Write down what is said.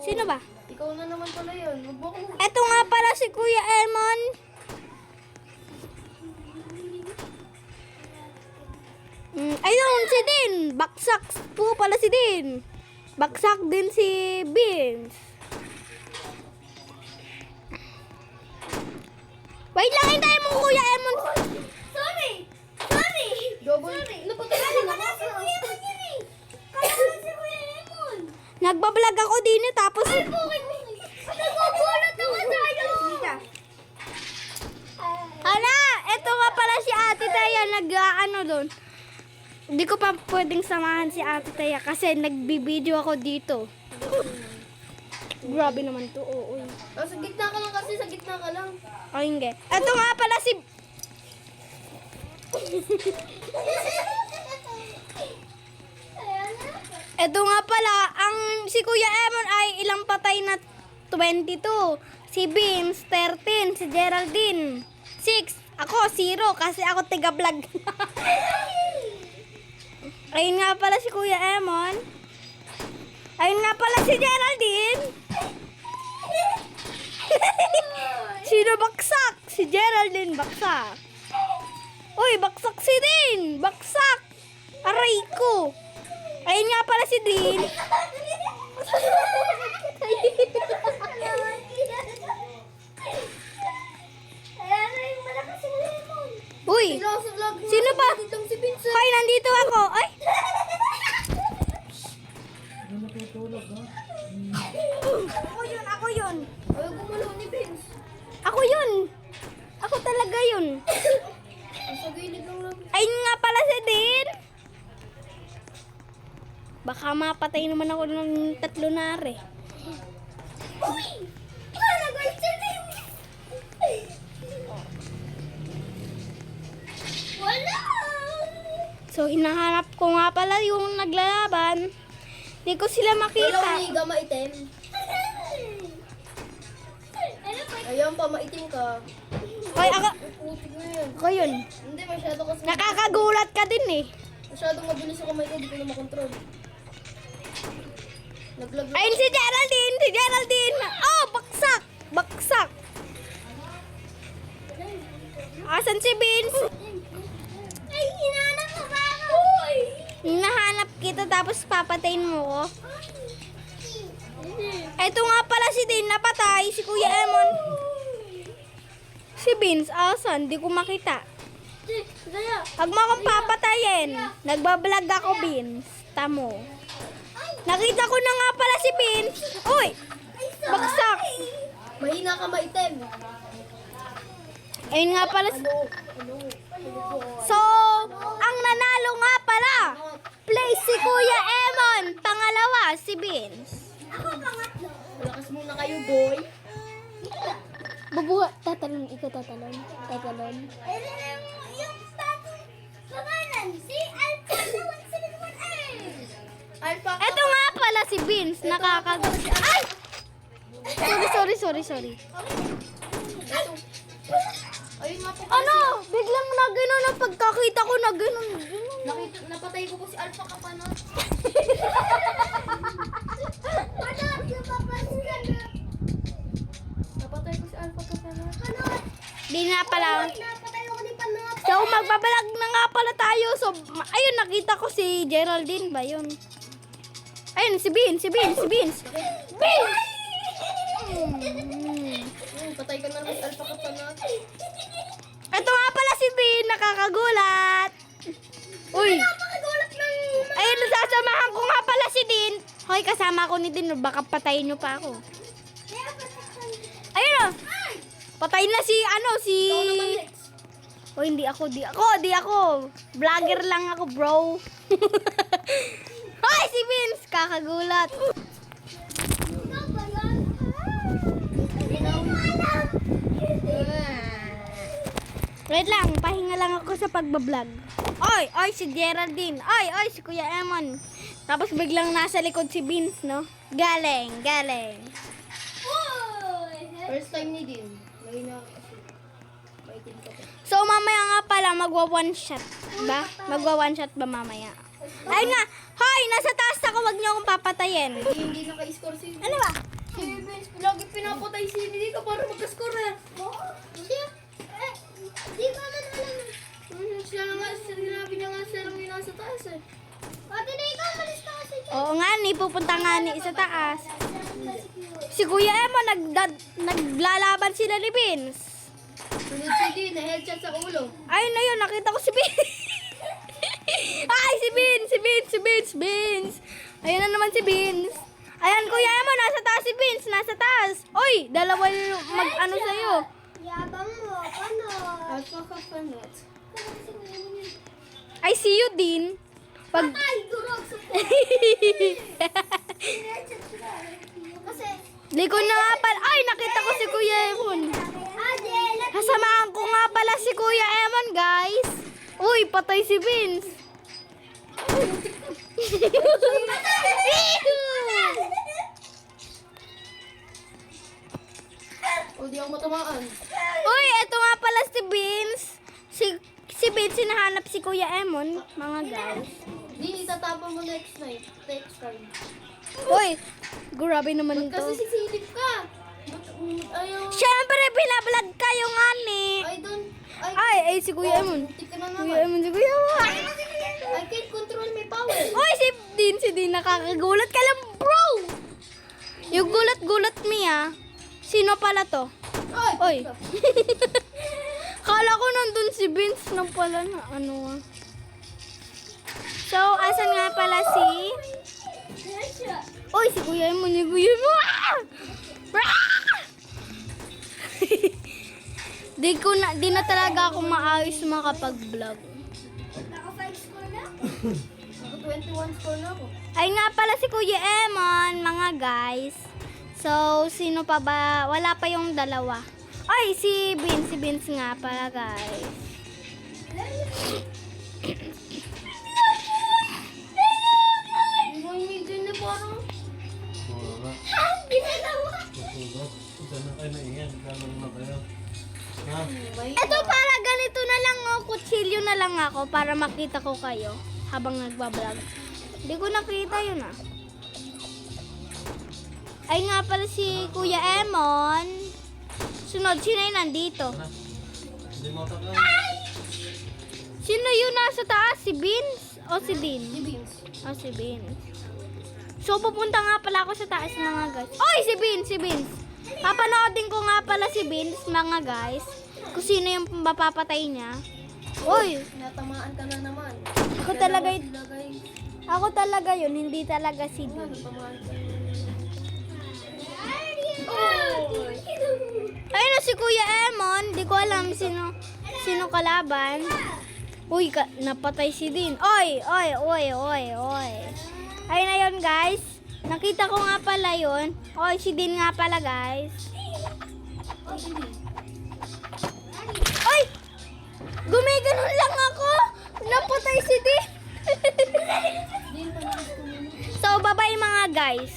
Sino ba? Ikaw na naman pala yun. Huwag mo ako. Eto nga pala si Kuya Emon. Ayun, si Din. Baksak po pala si Din. Baksak din si Beans. Wait lang, hintayin mo Kuya Emon. Sorry! Sorry! Double. Napatay ko na si Kuya Emon yun eh! Kaya na si Kuya Emon! Nagbablog ako din tapos... Ay, bakit? Nagugulat ako sa'yo! Ala, eto nga pala si Ate Taya. Nag-ano doon. Hindi ko pa pwedeng samahan si Ate Taya kasi nagbibideo ako dito. Grabe naman to, oo. Oh, sa gitna ka lang kasi. Sa gitna ka lang. O hindi. Eto nga pala si... Eto nga pala, ang si Kuya Emon ay ilang patay na 22. Si Beans, 13. Si Geraldine, 6. Ako, 0 kasi ako tiga-vlog. Ayun nga pala si Kuya Emon. Ayun nga pala si Geraldine. Sino baksak? Si Geraldine baksak. Uy, baksak si Din. Baksak. Aray ko. Ayun nga pala si Din. Uy, sino pa? Si Vincent. Hoy, nandito ako. Ay. Ako yun, ako yun. Ayaw gumalaw ni Vince. Ako yun. Ako talaga yun. Sa gilid lang lang. Ayun nga pala si Din. Baka mapatay naman ako ng 3 na are. Uy! Para guys, Din! Wala! So, hinahanap ko nga pala yung naglalaban. Hindi ko sila Wala makita. umiga maitim. Ano ba? Ayan pa, maitim ka. Hoy, ako, Putik na yun. ako yun. Hindi, masyado kasi. Nakakagulat ka din eh. Masyadong mabilis ako may di ko na makontrol. Naglag. Ayun si Geraldine, si Geraldine. Oh, baksak. Baksak. Asan si Vince? Ay, hinanap mo ba ako? Uy! Hinahanap kita tapos papatayin mo ko. Eto nga pala si Din, napatay. Si Kuya Emon. Si Vince, asan? Di ko makita. Daya! Huwag mo akong papatayin. Nagbablog ako, Vince. Tamo. Nakita ko na nga pala si Vince. Uy! Baksak. Mahina ka maitim. Ayun nga pala. So, ang nanalo nga pala. Play si Kuya Emon. Pangalawa, si Vince. Ako pangatlo. Malakas muna kayo, boy. Bubuha. Tatalon. Ikaw tatalon. Tatalon. Ayun yung status. Pangalan, si Alpha 171A. Alpha. Eto nga pala si Vince. Ay! Sorry. Ayun nga po. Ano? Biglang na gano'n ang pagkakita ko na gano'n. Napatay ko po si Alpha Kapano. Ano? Lumabas ka na. Napatay ko si Alpha Kapano. Ano? Di na pala. Napatay ako ni Panot. So, magbabalag na nga pala tayo. So, ayun, nakita ko si Geraldine ba yun? Ayun, si Vince. Vince! Patay ka na naman si Alpha Kapano. Ito nga pala si Din, nakakagulat. Uy, Napakagulat ng... ayun, nasasamahan ko nga pala si Din. Hoy, kasama ko ni Din, baka patayin nyo pa ako. Ayun o, patay na si, si... Ikaw naman next. Oh, hindi ako. Vlogger lang ako, bro. Hoy, si Vince, kakagulat. Ikaw ba yan? Hindi mo alam. Wait lang, pahinga lang ako sa pagbablog. Oy, si Geraldine. Oy, si Kuya Emon. Tapos biglang nasa likod si Vince, no? Galing. Uy! First time ni Din. Mahina kasi. Maitim ka po. So, mamaya nga pala, magwa one shot ba mamaya? Ayun nga, Hoy, nasa taas ako, wag niyo akong papatayin. Hindi naka-score si... Ano ba? Si Vince, lagi pinapatay si hindi ka para magka-score eh. Oo. Siya, di ko naman alam. Siya nga, sinabi niya nga siya lang yung nasa taas eh. Ate na ikaw, malis ka kasi dyan. Oo nga ni, pupunta nga ni sa taas. Si Kuya Emo, naglalaban sila ni Vince. Sunod si Dean, na-headshot sa ulo. Ayun na yun, nakita ko si Vince. Ay, si Vince. Ayun na naman si Vince. Ayan, Kuya Emo, nasa taas si Vince, nasa taas. Oy, dalawa yung mag-ano sa'yo. Yabang mo, ano? Alpha ka pa not. I see you, Din. Pag... Ay, durog sa kasi, Liko na nga pala. Ay, nakita ko si Kuya Emon. Ate, Kasamahan ko nga pala si Kuya Emon, guys. Uy, patay si Vince. O, di ako matamaan. Uy, eto nga pala si Vince. Si Vince, hinahanap si Kuya Emon, mga guys. Di, itatapon mo next night. Next time. Uy, grabe naman Kasi to. sisilip ka. Ayaw. Siyempre, pinablog kayo nga ni. I don't... Ay, si Kuya Emon. Muntik ka na Kuya naman. Emon, si Kuya Emon. I can't control my power. Uy, si Din, nakakagulat ka lang, bro. Yung gulat-gulat mi, ah. Sino pala to? Ay! Oy. Kala ko nandun si Vince na pala na ano, ah. So, asan nga pala si... Uy, si Kuya Emon, si Kuya Emon. Ah! Ah! Di na talaga ako maayos makapag-vlog. naka-5 score na? Ako 21 score na ako. Ay nga pala si Kuya Emon, mga guys. So, sino pa ba? Wala pa yung dalawa. Ay, si Vince nga pala, guys. Yung medium na parang... Wala. Ginagawa. Tutulog. Diyan na kayo naingan. Gano'n na kayo. Ha? May... Ito para ganito na lang, oh, kutsilyo na lang ako para makita ko kayo habang nagbablog. Hindi ko nakita yun, ah. Ay nga pala si Kuya Emon. Sunod, sino yung nandito? Tara. Hindi mo takang. Sino yung nasa taas? Si Vince o si Din? Si Vince. Oh, si Vince. So, pupunta nga pala ako sa taas, mga guys. Oy, si Vince. Papanoodin ko nga pala si Vince, mga guys. Kung sino yung mapapatay niya. Oy, Natamaan ka na naman. Ako talaga y- Sila, guys. ako talaga yun, hindi talaga si Oo, Din. natamaan ka. Ayun na si Kuya Emon. Di ko alam sino kalaban. Uy, napatay si Din. Oy. Ayun na yun, guys. Nakita ko nga pala yun. Oy, si Din nga pala, guys. Oh, sige. Oy! Gumiganon lang ako. Napatay si Din. Din, panalis ko muna. So, bye-bye mga guys.